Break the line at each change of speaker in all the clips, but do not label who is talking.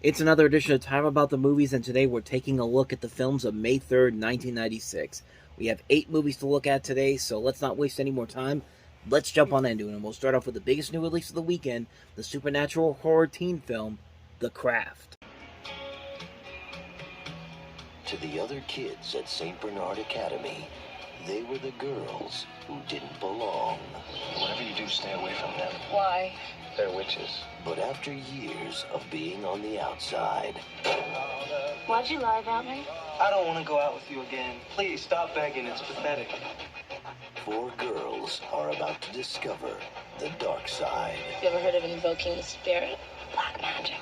It's another edition of Time About the Movies, and today we're taking a look at the films of May 3rd, 1996. We have 8 movies to look at today, so let's not waste any more time. Let's jump on into it, and we'll start off with the biggest new release of the weekend, the supernatural horror teen film, The Craft.
To the other kids at St. Bernard Academy, they were the girls who didn't belong.
Whatever you do, stay away from them.
Why?
They're witches.
But after years of being on the outside,
Why'd you lie about me?
I don't want to go out with you again. Please, stop begging. It's pathetic.
4 girls are about to discover the dark side.
You ever heard of invoking the spirit? Black magic.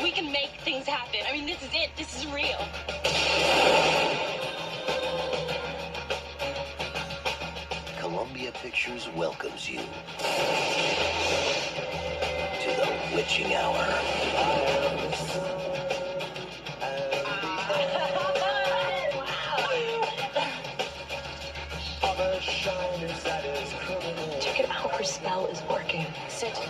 We can make things happen. I mean, this is it. This is real.
Columbia Pictures welcomes you to the witching hour.
Check it out. Her spell is working. Sit.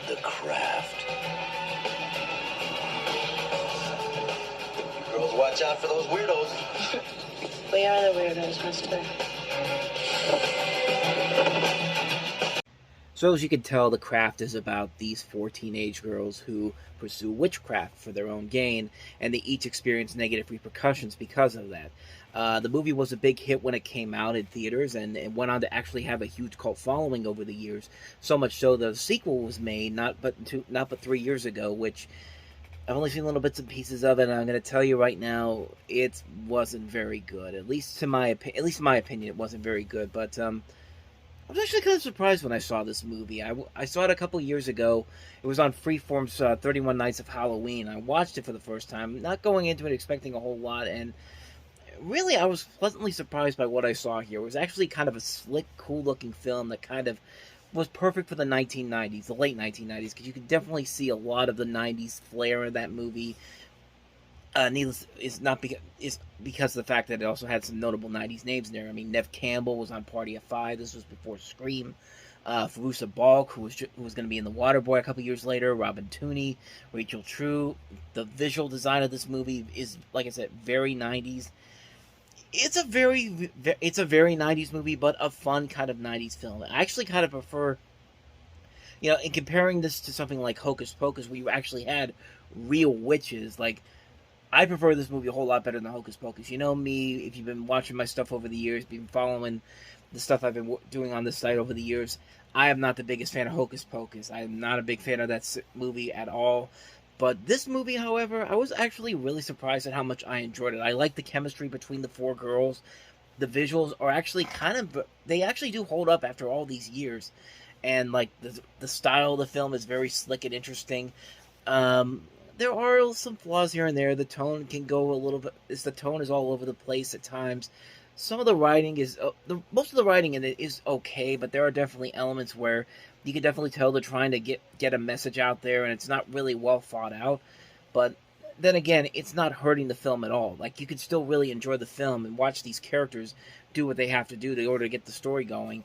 The Craft.
You girls watch out for those weirdos.
We are the weirdos, mister.
So as you can tell, The Craft is about these 4 teenage girls who pursue witchcraft for their own gain, and they each experience negative repercussions because of that. The movie was a big hit when it came out in theaters, and it went on to actually have a huge cult following over the years. So much so that a sequel was made not but 3 years ago, which I've only seen little bits and pieces of it, and I'm going to tell you right now, it wasn't very good. At least in my opinion, it wasn't very good. But I was actually kind of surprised when I saw this movie. I saw it a couple years ago. It was on Freeform's 31 Nights of Halloween. I watched it for the first time, not going into it expecting a whole lot, and really I was pleasantly surprised by what I saw here. It was actually kind of a slick, cool-looking film that kind of was perfect for the 1990s, the late 1990s, because you could definitely see a lot of the 90s flair in that movie. Is because of the fact that it also had some notable 90s names in there. I mean, Neve Campbell was on Party of Five. This was before Scream. Fairuza Balk, who was going to be in The Waterboy a couple years later. Robin Tooney, Rachel True. The visual design of this movie is, like I said, very 90s. It's a very 90s movie, but a fun kind of 90s film. I actually kind of prefer, in comparing this to something like Hocus Pocus, where you actually had real witches, like, I prefer this movie a whole lot better than Hocus Pocus. You know me, if you've been watching my stuff over the years, been following the stuff I've been doing on this site over the years, I am not the biggest fan of Hocus Pocus. I am not a big fan of that movie at all. But this movie, however, I was actually really surprised at how much I enjoyed it. I like the chemistry between the 4 girls. The visuals are actually they actually do hold up after all these years. And, like, the style of the film is very slick and interesting. There are some flaws here and there. The tone can go a little bit. The tone is all over the place at times. Some of the writing is most of the writing in it is okay, but there are definitely elements where you can definitely tell they're trying to get a message out there, and it's not really well thought out. But then again, it's not hurting the film at all. Like, you could still really enjoy the film and watch these characters do what they have to do in order to get the story going.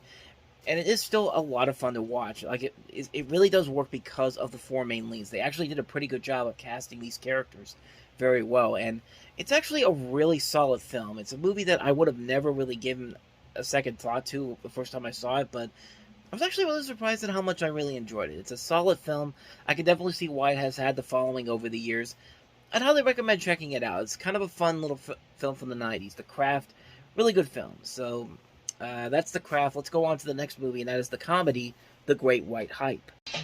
And it is still a lot of fun to watch. Like, it really does work because of the 4 main leads. They actually did a pretty good job of casting these characters very well. And it's actually a really solid film. It's a movie that I would have never really given a second thought to the first time I saw it. But I was actually really surprised at how much I really enjoyed it. It's a solid film. I can definitely see why it has had the following over the years. I'd highly recommend checking it out. It's kind of a fun little film from the 90s. The Craft, really good film. So that's The Craft. Let's go on to the next movie, and that is the comedy, The Great White Hype.
It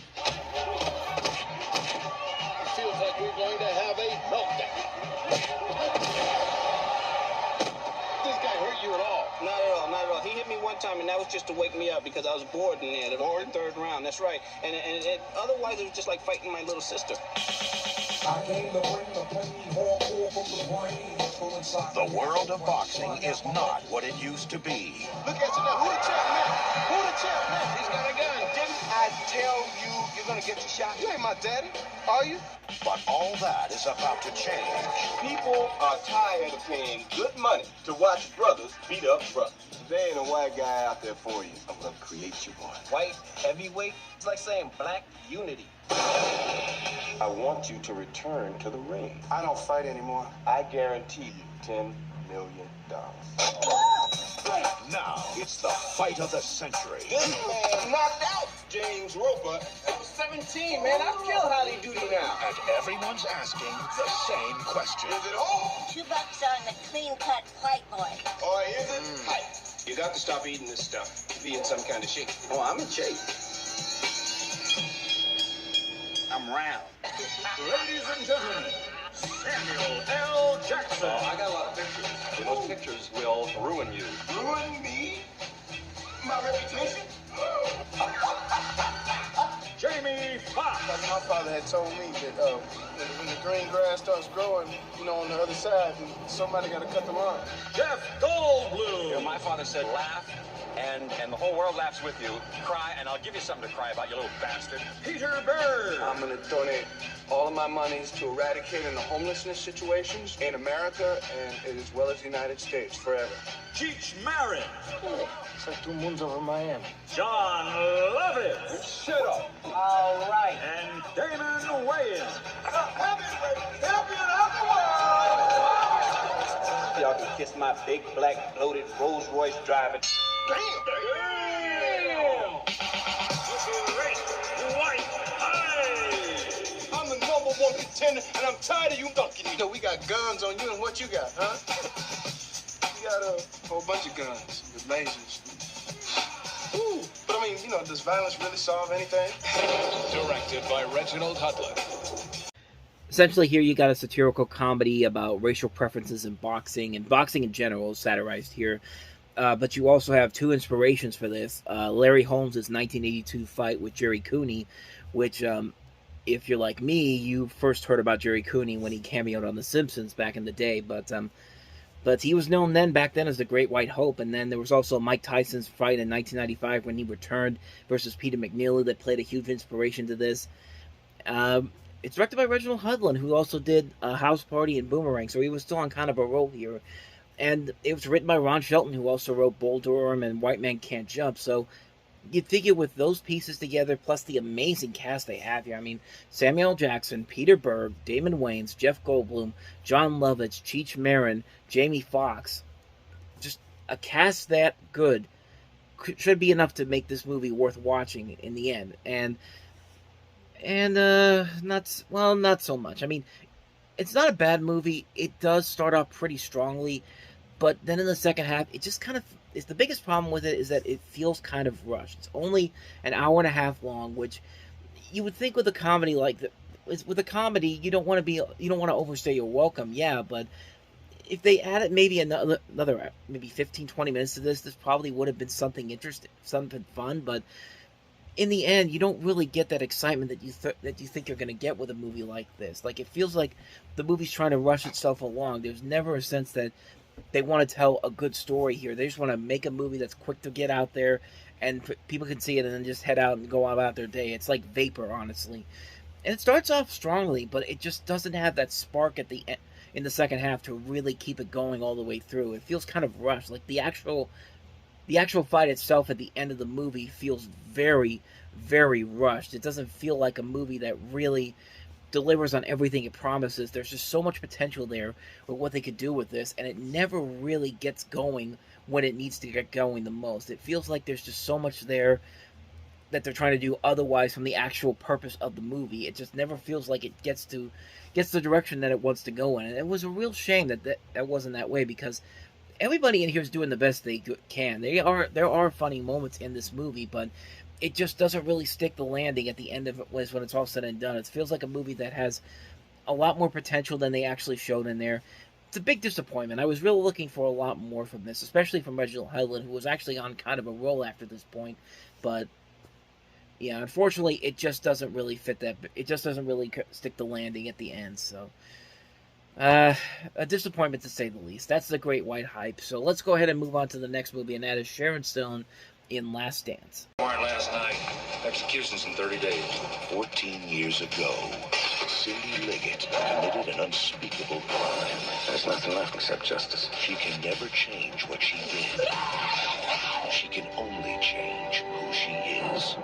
feels like we're going to have a meltdown. This guy hurt you at all?
Not at all, not at all. He hit me one time, and that was just to wake me up because I was bored in there. The third round, that's right. And otherwise, it was just like fighting my little sister.
The world of boxing is not what it used to be.
Look at you now. Who the champ now? Who the champ now?
He's got a gun. Didn't I tell you you're gonna get your shot?
You ain't my daddy, are you?
But all that is about to change.
People are tired of paying good money to watch brothers beat up brothers. There ain't a white guy out there for you. I'm gonna create you one.
White heavyweight. It's like saying black unity.
I want you to return to the ring. I don't fight anymore. I guarantee you $10 million.
Now it's the fight of the century.
This man knocked out James Roper at 17, man. I feel Holly Duty now.
And everyone's asking the same question.
Is it all?
$2 on the clean-cut playboy.
Or is it tight?
You got to stop eating this stuff. Be in some kind of shape.
Oh, I'm in shape.
I'm round.
Ladies and gentlemen, Samuel L. Jackson.
I got a lot of pictures. And those pictures will ruin you.
Ruin me? My reputation? Jamie Foxx. My father had told me that when the green grass starts growing, on the other side, somebody got to cut the line. Jeff Goldblum.
My father said, laugh, and the whole world laughs with you. Cry, and I'll give you something to cry about, you little bastard.
Peter Berg. I'm going to donate all of my monies to eradicating the homelessness situations in America and as well as the United States forever.
Cheech Marin.
It's like 2 moons over Miami.
John Lovitz.
Shut up.
All right.
And Damon Wayans.
Heavyweight champion of the world.
Y'all can kiss my big, black, bloated, Rolls Royce driving.
Damn. I'm the #1 contender, and I'm tired of you dunking. We got guns on you, and what you got, huh? You got a whole bunch of guns with lasers. Ooh. But I mean, does violence really solve anything?
Directed by Reginald Hudlin.
Essentially, here you got a satirical comedy about racial preferences in boxing, and boxing in general is satirized here. But you also have 2 inspirations for this. Larry Holmes' 1982 fight with Jerry Cooney, which, if you're like me, you first heard about Jerry Cooney when he cameoed on The Simpsons back in the day. But he was known back then as the Great White Hope. And then there was also Mike Tyson's fight in 1995 when he returned versus Peter McNeely that played a huge inspiration to this. It's directed by Reginald Hudlin, who also did House Party and Boomerang, so he was still on kind of a roll here. And it was written by Ron Shelton, who also wrote Bull Durham and White Man Can't Jump. So you'd figure with those pieces together, plus the amazing cast they have here. I mean, Samuel L. Jackson, Peter Berg, Damon Wayans, Jeff Goldblum, John Lovitz, Cheech Marin, Jamie Foxx. Just a cast that good should be enough to make this movie worth watching in the end. And not so much. I mean, it's not a bad movie. It does start off pretty strongly, but then in the second half, it just kind of is. The biggest problem with it is that it feels kind of rushed. It's only an hour and a half long, which you would think with a comedy like that. With a comedy, you don't want to overstay your welcome. Yeah, but if they added maybe another maybe 15-20 minutes to this probably would have been something interesting, something fun, but in the end, you don't really get that excitement that you think you're going to get with a movie like this. Like, it feels like the movie's trying to rush itself along. There's never a sense that they want to tell a good story here. They just want to make a movie that's quick to get out there and people can see it and then just head out and go about their day. It's like vapor, honestly. And it starts off strongly, but it just doesn't have that spark at the end, in the second half, to really keep it going all the way through. It feels kind of rushed. Like, the actual fight itself at the end of the movie feels very, very rushed. It doesn't feel like a movie that really delivers on everything it promises. There's just so much potential there with what they could do with this, and it never really gets going when it needs to get going the most. It feels like there's just so much there that they're trying to do otherwise from the actual purpose of the movie. It just never feels like it gets the direction that it wants to go in. And it was a real shame that wasn't that way, because everybody in here is doing the best they can. There are funny moments in this movie, but it just doesn't really stick the landing at the end of it when it's all said and done. It feels like a movie that has a lot more potential than they actually showed in there. It's a big disappointment. I was really looking for a lot more from this, especially from Reginald Hudlin, who was actually on kind of a roll after this point. But Yeah, unfortunately, it just doesn't really fit that. It just doesn't really stick the landing at the end. So, a disappointment to say the least. That's the Great White Hype. So let's go ahead and move on to the next movie, and that is Sharon Stone in Last Dance.
Warrant last night. Execution's in 30 days.
14 years ago, Cindy Liggett committed an unspeakable crime.
There's nothing left except justice.
She can never change what she did. She can only change who she is.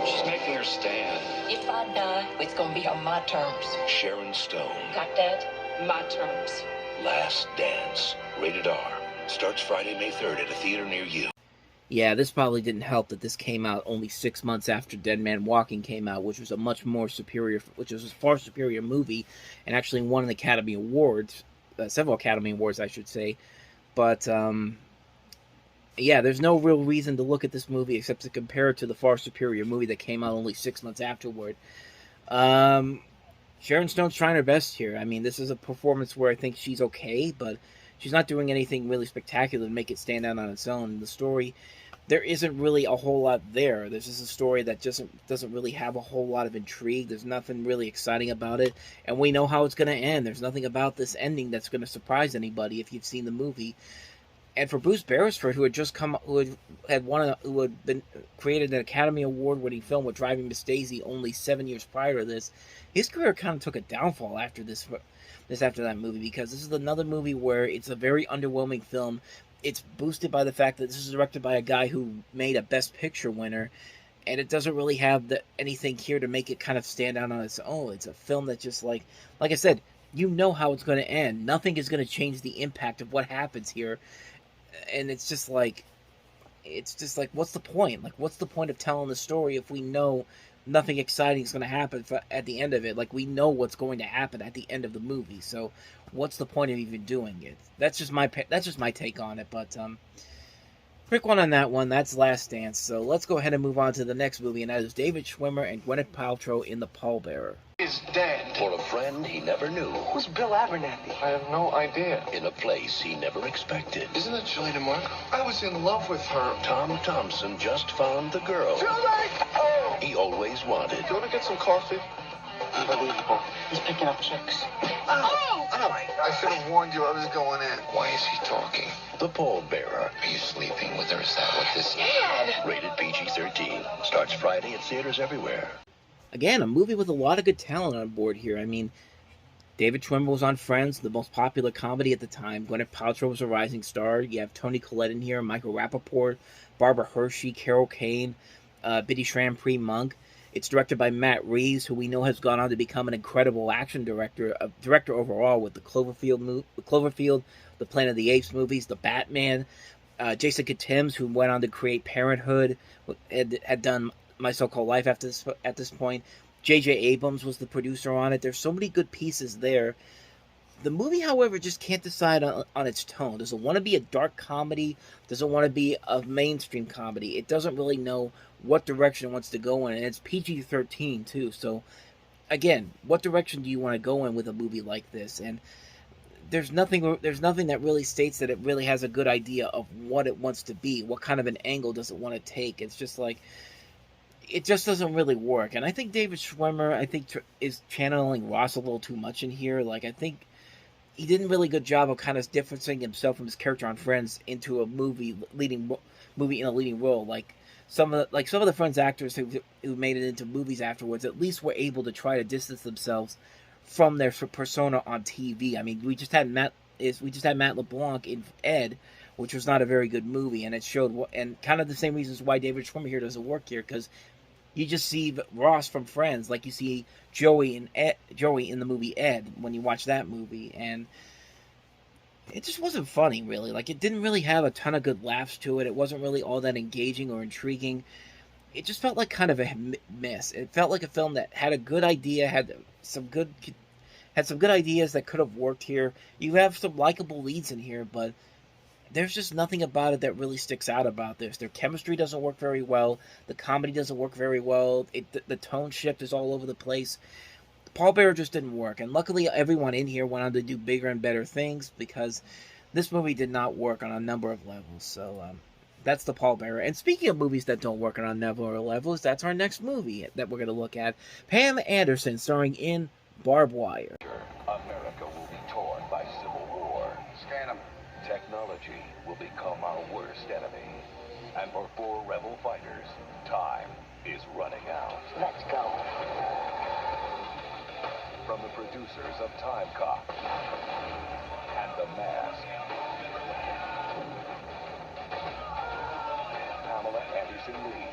She's making her stand.
If I die, it's gonna be on my terms.
Sharon Stone,
Got that? My terms.
Last Dance, rated R. Starts Friday, May 3rd at a theater near you.
Yeah, this probably didn't help that this came out only 6 months after Dead Man Walking came out, which was a far superior movie, and actually won an Academy Awards, several Academy Awards, I should say. But yeah, there's no real reason to look at this movie except to compare it to the far superior movie that came out only 6 months afterward. Sharon Stone's trying her best here. I mean, this is a performance where I think she's okay, but she's not doing anything really spectacular to make it stand out on its own. The story, there isn't really a whole lot there. This is a story that doesn't really have a whole lot of intrigue. There's nothing really exciting about it, and we know how it's going to end. There's nothing about this ending that's going to surprise anybody if you've seen the movie. And for Bruce Beresford, who had been created an Academy Award-winning film with Driving Miss Daisy only 7 years prior to this, his career kind of took a downfall after after that movie, because this is another movie where it's a very underwhelming film. It's boosted by the fact that this is directed by a guy who made a Best Picture winner, and it doesn't really have anything here to make it kind of stand out on its own. It's a film that just like I said, you know how it's going to end. Nothing is going to change the impact of what happens here. And it's just like, what's the point? Like, what's the point of telling the story if we know nothing exciting is going to happen at the end of it? Like, we know what's going to happen at the end of the movie. So, what's the point of even doing it? That's just my take on it. But quick one on that one. That's Last Dance. So let's go ahead and move on to the next movie, and that is David Schwimmer and Gwyneth Paltrow in The Pallbearer.
His dad.
For a friend he never knew.
Who's Bill Abernathy?
I have no idea.
In a place he never expected.
Isn't it Julie DeMarco? I was in love with her.
Tom Thompson just found the girl
Julie! Oh!
he always wanted.
Do you want to get some coffee? Unbelievable.
He's picking up chicks.
Oh! I should have warned you I was going in.
Why is he talking?
The Pallbearer.
Are you sleeping with her? Is that what this is?
Rated PG-13. Starts Friday at theaters everywhere.
Again, a movie with a lot of good talent on board here. I mean, David Schwimmer was on Friends, the most popular comedy at the time. Gwyneth Paltrow was a rising star. You have Toni Collette in here, Michael Rappaport, Barbara Hershey, Carol Kane, Biddy Schram Monk. It's directed by Matt Reeves, who we know has gone on to become an incredible action director overall with the Cloverfield, the Planet of the Apes movies, the Batman. Jessica Timms, who went on to create Parenthood, had done My So-Called Life at this point. J.J. Abrams was the producer on it. There's so many good pieces there. The movie, however, just can't decide on its tone. Does it want to be a dark comedy? Does it want to be a mainstream comedy? It doesn't really know what direction it wants to go in, and it's PG-13 too. So, again, what direction do you want to go in with a movie like this? And there's nothing that really states that it really has a good idea of what it wants to be. What kind of an angle does it want to take? It's just like, it just doesn't really work. And I think David Schwimmer, is channeling Ross a little too much in here. Like, I think he did a really good job of kind of differencing himself from his character on Friends into a movie in a leading role. Like some of the Friends actors who made it into movies afterwards, at least were able to try to distance themselves from their persona on TV. I mean, we just had Matt LeBlanc in Ed, which was not a very good movie, and it showed and kind of the same reasons why David Schwimmer here doesn't work here, because you just see Ross from Friends, like you see Joey in the movie Ed when you watch that movie, and it just wasn't funny, really. Like, it didn't really have a ton of good laughs to it. It wasn't really all that engaging or intriguing. It just felt like kind of a mess. It felt like a film that had a good idea, had some good ideas that could have worked here. You have some likable leads in here, but there's just nothing about it that really sticks out about this. Their chemistry doesn't work very well. The comedy doesn't work very well. The tone shift is all over the place. Pallbearer just didn't work. And luckily, everyone in here went on to do bigger and better things, because this movie did not work on a number of levels. So, That's the Pallbearer. And speaking of movies that don't work on another levels, that's our next movie that we're going to look at. Pam Anderson starring in Barb Wire.
America will be torn by civil war.
Scan 'em.
Technology will become our worst enemy. And for 4 rebel fighters, time is running out.
Let's go.
From the producers of Time Cop and The Mask, Pamela Anderson Lee,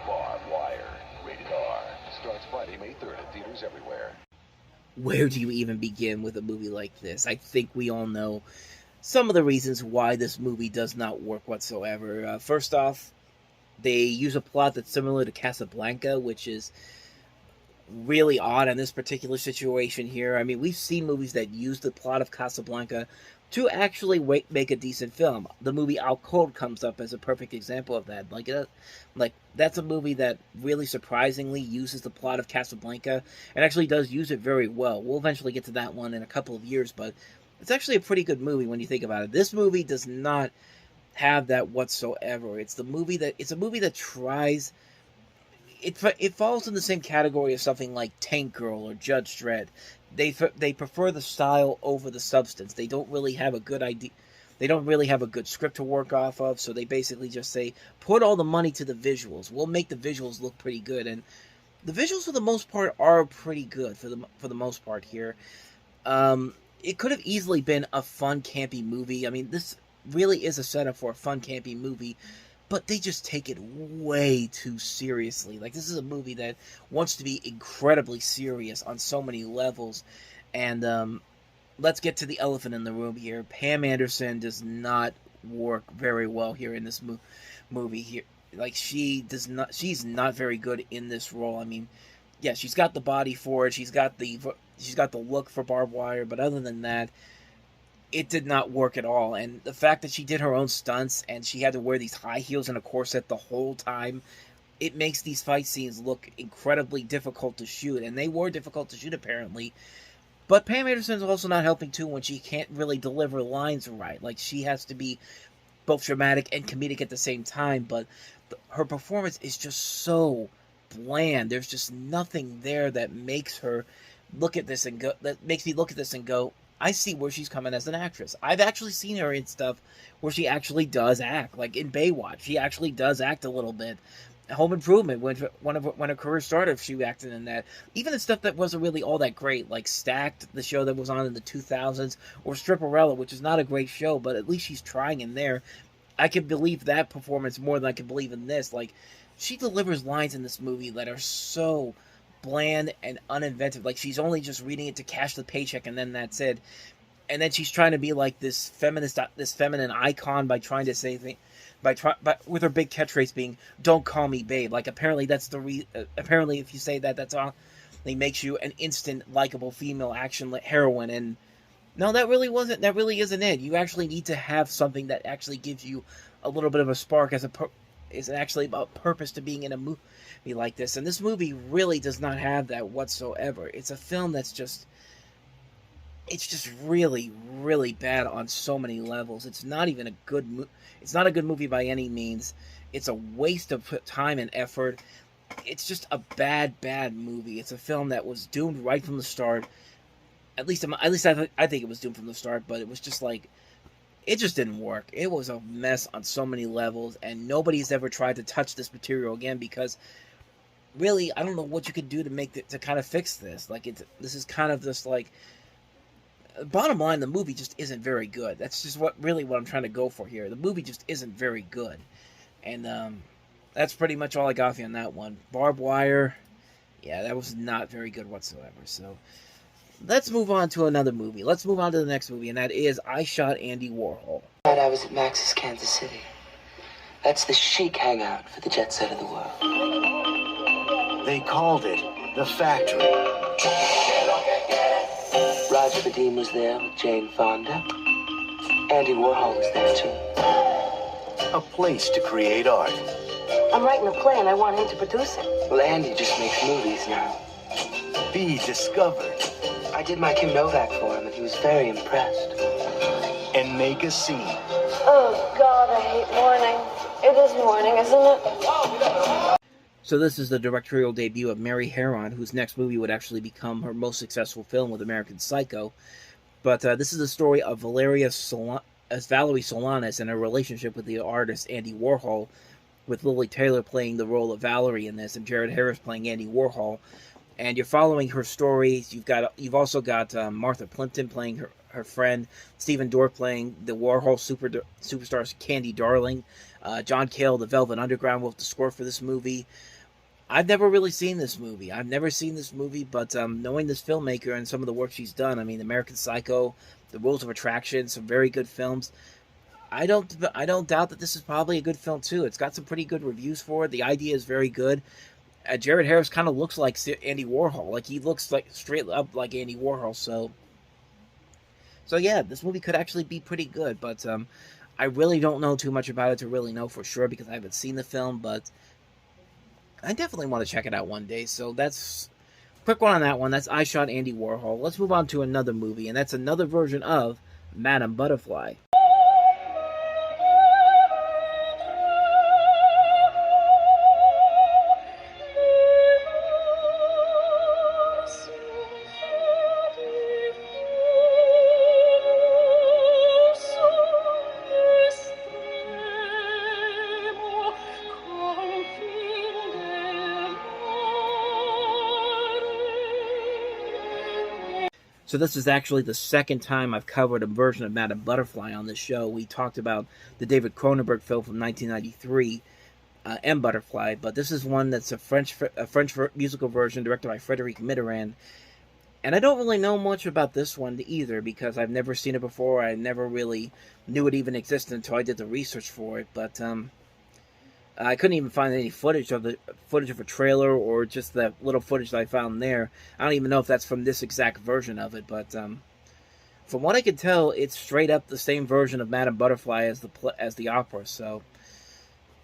Barb Wire, rated R, starts Friday, May 3rd at theaters everywhere.
Where do you even begin with a movie like this? I think we all know some of the reasons why this movie does not work whatsoever. First off, they use a plot that's similar to Casablanca, which is really odd in this particular situation here. I mean, we've seen movies that use the plot of Casablanca to actually make a decent film. The movie Out Cold comes up as a perfect example of that. Like that's a movie that really surprisingly uses the plot of Casablanca and actually does use it very well. We'll eventually get to that one in a couple of years, but it's actually a pretty good movie when you think about it. This movie does not have that whatsoever. It's a movie that tries. It falls in the same category as something like Tank Girl or Judge Dredd. They prefer the style over the substance. They don't really have a good idea. They don't really have a good script to work off of, so they basically just say, put all the money to the visuals. We'll make the visuals look pretty good, and the visuals for the most part are pretty good for the most part here. It could have easily been a fun, campy movie. I mean, this really is a setup for a fun, campy movie, but they just take it way too seriously. Like, this is a movie that wants to be incredibly serious on so many levels. And let's get to the elephant in the room here. Pam Anderson does not work very well here in this movie here. Like, she's not very good in this role. I mean, yeah, she's got the body for it. She's got the look for Barb Wire, but other than that, it did not work at all. And the fact that she did her own stunts and she had to wear these high heels and a corset the whole time, it makes these fight scenes look incredibly difficult to shoot. And they were difficult to shoot, apparently. But Pam Anderson's also not helping, too, when she can't really deliver lines right. Like, she has to be both dramatic and comedic at the same time. But her performance is just so bland. There's just nothing there that makes her look at this and go. That makes me look at this and go, I see where she's coming as an actress. I've actually seen her in stuff where she actually does act. Like in Baywatch, she actually does act a little bit. Home Improvement, when her career started, she acted in that. Even in stuff that wasn't really all that great, like Stacked, the show that was on in the 2000s, or Stripperella, which is not a great show, but at least she's trying in there. I can believe that performance more than I can believe in this. Like, she delivers lines in this movie that are so bland and uninventive. Like, she's only just reading it to cash the paycheck, and then that's it. And then she's trying to be like this feminine icon by trying to say things, with her big catchphrase being "Don't call me babe." Like, apparently that's apparently if you say that, that's all. They makes you an instant likable female action heroine, and no, that really isn't it. You actually need to have something that actually gives you a little bit of a spark is actually about purpose to being in a movie like this. And this movie really does not have that whatsoever. It's a film that's just really, really bad on so many levels. It's not even a good it's not a good movie by any means. It's a waste of time and effort. It's just a bad movie. It's a film that was doomed right from the start. At least I think it was doomed from the start, but it was just like, it just didn't work. It was a mess on so many levels, and nobody's ever tried to touch this material again because, really, I don't know what you could do to kind of fix this. Like, this is kind of just like, bottom line, the movie just isn't very good. That's just what I'm trying to go for here. The movie just isn't very good, and that's pretty much all I got for you on that one. Barb Wire, yeah, that was not very good whatsoever. So let's move on to another movie. Let's move on to the next movie, and that is I Shot Andy Warhol.
I was at Max's Kansas City. That's the chic hangout for the jet set of the world.
They called it the Factory.
Roger Vadim was there with Jane Fonda. Andy Warhol was there too.
A place to create art.
I'm writing a play and I want him to produce it.
Well, Andy just makes movies now.
Be discovered.
I did my Kim Novak for him and he was very impressed.
And make a scene.
Oh, God, I hate morning. It is morning, isn't it?
So this is the directorial debut of Mary Harron, whose next movie would actually become her most successful film with American Psycho. But this is the story of Valerie Solanas and her relationship with the artist Andy Warhol, with Lily Taylor playing the role of Valerie in this, and Jared Harris playing Andy Warhol. And you're following her stories. You've also got Martha Plimpton playing her friend, Stephen Dorff playing the Warhol superstar Candy Darling, John Cale, the Velvet Underground, wrote the score for this movie. I've never really seen this movie. But knowing this filmmaker and some of the work she's done, I mean, American Psycho, The Rules of Attraction, some very good films. I don't doubt that this is probably a good film too. It's got some pretty good reviews for it. The idea is very good. Jared Harris kind of looks like Andy Warhol. Like, he looks like straight up like Andy Warhol. So yeah, this movie could actually be pretty good. But I really don't know too much about it to really know for sure because I haven't seen the film. But I definitely want to check it out one day. So that's a quick one on that one. That's I Shot Andy Warhol. Let's move on to another movie, and that's another version of Madame Butterfly. So this is actually the second time I've covered a version of Madame Butterfly on this show. We talked about the David Cronenberg film from 1993, M. Butterfly, but this is one that's a French musical version directed by Frédéric Mitterrand. And I don't really know much about this one either because I've never seen it before. I never really knew it even existed until I did the research for it. But I couldn't even find any footage of a trailer or just the little footage that I found there. I don't even know if that's from this exact version of it, but from what I can tell, it's straight up the same version of Madame Butterfly as the opera. So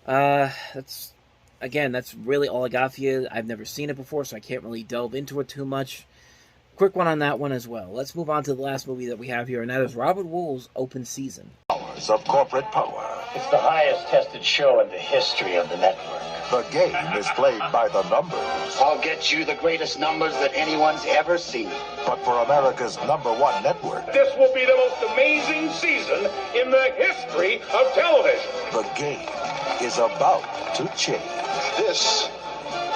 that's really all I got for you. I've never seen it before, so I can't really delve into it too much. Quick one on that one as well. Let's move on to the last movie that we have here, and that is Robert Wuhl's Open Season.
Hours of corporate power.
It's the highest tested show in the history of the network.
The game is played by the numbers.
I'll get you the greatest numbers that anyone's ever seen.
But for America's #1 network,
This will be the most amazing season in the history of television.
the game is about to change.
This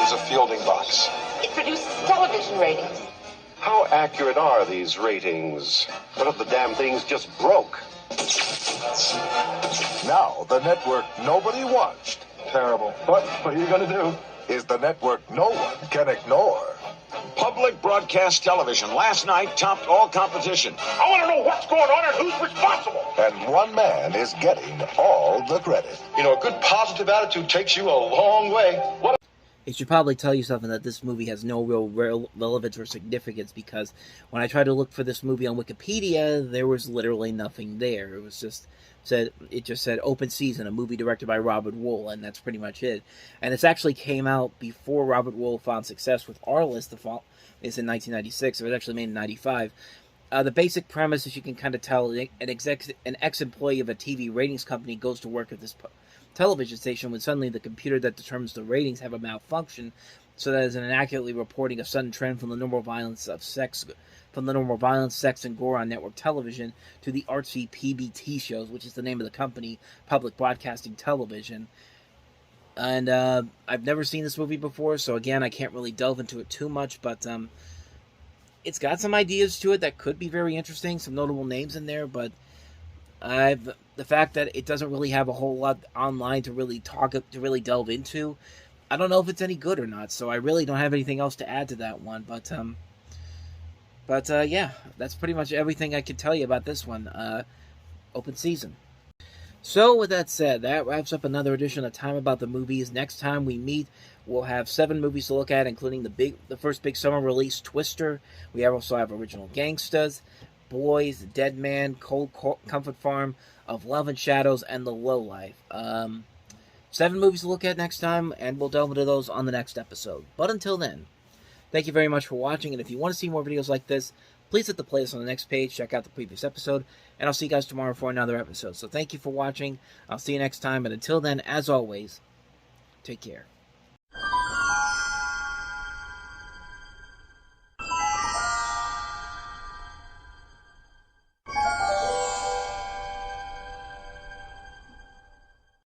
is a fielding box.
It produces television ratings.
How accurate are these ratings? What if the damn thing's just broke?
Now, the network nobody watched
Terrible. What are you going to do?
is the network no one can ignore.
Public broadcast television last night topped all competition.
I want to know what's going on and who's responsible.
And one man is getting all the credit.
You know, a good positive attitude takes you a long way. What?
It should probably tell you something that this movie has no real relevance or significance because when I tried to look for this movie on Wikipedia, there was literally nothing there. It just said Open Season, a movie directed by Robert Wuhl, and that's pretty much it. And this actually came out before Robert Wuhl found success with Our List. It's in 1996. It was actually made in 95. The basic premise, as you can kind of tell, an ex-employee of a TV ratings company goes to work at this television station when suddenly the computer that determines the ratings have a malfunction, so that is an inaccurately reporting a sudden trend from the normal violence, sex, and gore on network television to the artsy PBT shows, which is the name of the company, Public Broadcasting Television. And I've never seen this movie before, so again, I can't really delve into it too much, but it's got some ideas to it that could be very interesting, some notable names in there, but the fact that it doesn't really have a whole lot online to really delve into, I don't know if it's any good or not, so I really don't have anything else to add to that one, but yeah, that's pretty much everything I can tell you about this one, Open Season. So, with that said, that wraps up another edition of Time About the Movies. Next time we meet, we'll have 7 movies to look at, including the first big summer release, Twister. We also have Original Gangstas, Boys, Dead Man, Cold Comfort Farm, Of Love and Shadows, and The Lowlife. 7 movies to look at next time, and we'll delve into those on the next episode. But until then, thank you very much for watching, and if you want to see more videos like this, please hit the playlist on the next page, check out the previous episode, and I'll see you guys tomorrow for another episode. So thank you for watching. I'll see you next time, and until then, as always, take care.